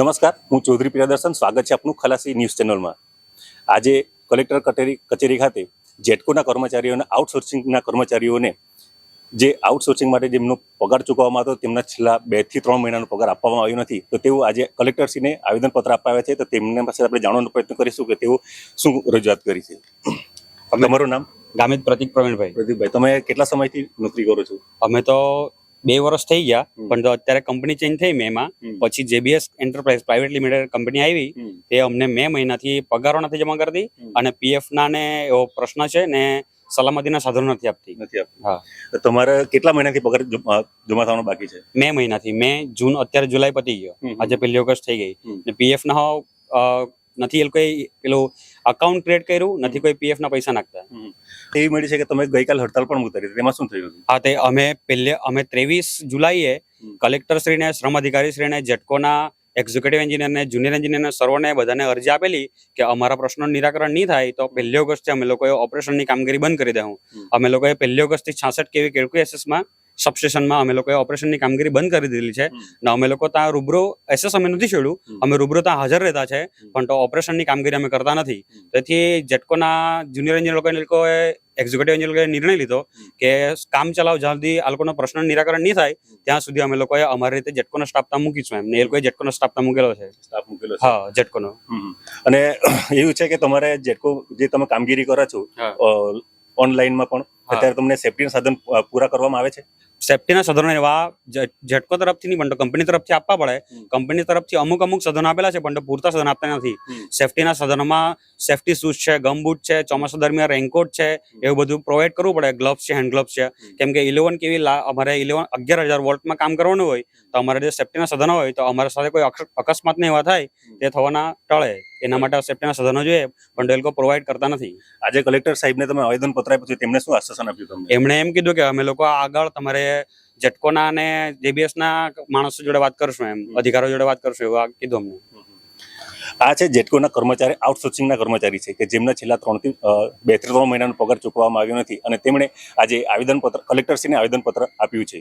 નમસ્કાર, હું ચૌધરી પ્રિયદર્શન. સ્વાગત છે આપનું ખલાસી ન્યૂઝ ચેનલમાં. આજે કલેક્ટર કચેરી ખાતે જેટકોના કર્મચારીઓને આઉટસોર્સિંગના કર્મચારીઓને જે આઉટસોર્સિંગ માટે જેમનો પગાર ચૂકવવામાં હતો તેમના છેલ્લા 2 થી 3 મહિનાનો પગાર આપવામાં આવ્યો નથી, તો તેઓ આજે કલેક્ટરશ્રીને આવેદનપત્ર આપવા આવ્યા છે. તો તેમના પાસે આપણે જાણવાનો પ્રયત્ન કરીશું કે તેઓ શું રજૂઆત કરી છે. તમારું નામ? ગામિત પ્રતિક પ્રવીણભાઈ. પ્રદીપભાઈ, તમે કેટલા સમયથી નોકરી કરો છો? અમે તો 2 વર્ષ થઈ ગયા, પણ તો અત્યારે કંપની ચેન્જ થઈ મેમાં. પછી JBS enterprise private limited company આવી, તે અમને મે મહિનાથી પગારો નથી જમા કરતી અને PF ના ને એવો પ્રશ્ન છે ને સલામતીના સાધનો નથી આપતી. હા, તમારે કેટલા મહિનાથી પગાર જમા થવાનો બાકી છે? મે મહિનાથી. મે, જૂન, અત્યારે જુલાઈ પતી ગયો, આજે 1 ઓગસ્ટ થઈ ગઈ ને PF ના નથી. એ લોકોએ પેલું અકાઉન્ટ ક્રિએટ કર્યું નથી, કોઈ PF ના પૈસા નાખતા. એવી મળી છે કે તમે ગઈકાલ હડતાલ પણ ઉતારી, તેમાં શું થયું? હા, તે અમે 23 જુલાઈએ કલેક્ટરશ્રીને, શ્રમ અધિકારીશ્રીને, જેટકોના એક્ઝિક્યુટિવ એન્જિનિયરને, જુનિયર એન્જિનિયરને, સર્વોને બધાને અરજી આપેલી કે અમારા પ્રશ્નોનું નિરાકરણ નહીં થાય તો 1 ઓગસ્ટથી અમે લોકોએ ઓપરેશનની કામગીરી બંધ કરી દઉં. અમે લોકોએ 1 ઓગસ્ટથી 66 kV કેલ્ક્યુએસએસમાં સબસ્ટેશનમાં અમે લોકોએ ઓપરેશનની કામગીરી બંધ કરી દીધી છે. ને અમે લોકો ત્યાં રૂબરૂ એસએસ અમે નથી છોડ્યું, અમે રૂબરૂ ત્યાં હાજર રહેતા છે, પણ તો ઓપરેશનની કામગીરી અમે કરતા નથી. તેથી જેટકોના જુનિયર એન્જિનિયર લોકોએ એક્ઝિક્યુટિવ એન્જિનિયર નિર્ણય લીધો કે કામ ચલાવ જ્યાં સુધી આ લોકોનો પ્રશ્નનું નિરાકરણ નહીં થાય ત્યાં સુધી અમે લોકોએ અમારી રીતે જેટકોનો સ્ટાફ ત્યાં મૂકીશું એમ. ને એ લોકોએ જેટકોનો સ્ટાફ ત્યાં મૂકેલો છે. હા, જેટકોનો. અને એવું છે કે તમારે જેટકો જે તમે કામગીરી કરો છો ઓનલાઈનમાં પણ અત્યારે તમને સેફ્ટીના સાધન પૂરા કરવામાં આવે છે? સેફ્ટીના સાધનો એવા જેટકો તરફથી નહીં પણ કંપની તરફથી આપવા પડે. કંપની તરફથી અમુક સાધનો આપેલા છે, પણ તો પૂરતા સાધનો આપતા નથી. સેફ્ટીના સાધનોમાં સેફ્ટી શૂઝ છે, ગમબૂટ છે, ચોમાસા દરમિયાન રેનકોટ છે, એવું બધું પ્રોવાઈડ કરવું પડે. ગ્લવ્સ છે, હેન્ડ ગ્લવ્સ છે. કેમ કે 11 kV અમારે 11,000 વોલ્ટમાં કામ કરવાનું હોય, તો અમારે જે સેફ્ટીના સાધનો હોય તો અમારા સાથે કોઈ અકસ્માત ને એવા થાય તે થવાના ટળે. એના માટે સેફ્ટીના સાધનો જોઈએ, પણ એ લોકો પ્રોવાઈડ કરતા નથી. આજે કલેક્ટર સાહેબને તમે આવેદનપત્ર આપ્યું છે, તેમણે શું આશ્વાસન આપ્યું તમને? એમણે એમ કીધું કે અમે લોકો આગળ તમારે જેટકોના અને JBS ના માણસો જોડે વાત કરશું, એમ અધિકારો જોડે વાત કરશું, એવું કીધું અમને. આ છે જેટકોના કર્મચારી, આઉટસોર્સિંગના કર્મચારી છે કે જેમના છેલ્લા 2 થી 3 મહિનાનો પગાર ચૂકવવામાં આવ્યો નથી, અને તેમણે આજે આવેદનપત્ર કલેક્ટરશ્રીને આવેદનપત્ર આપ્યું છે.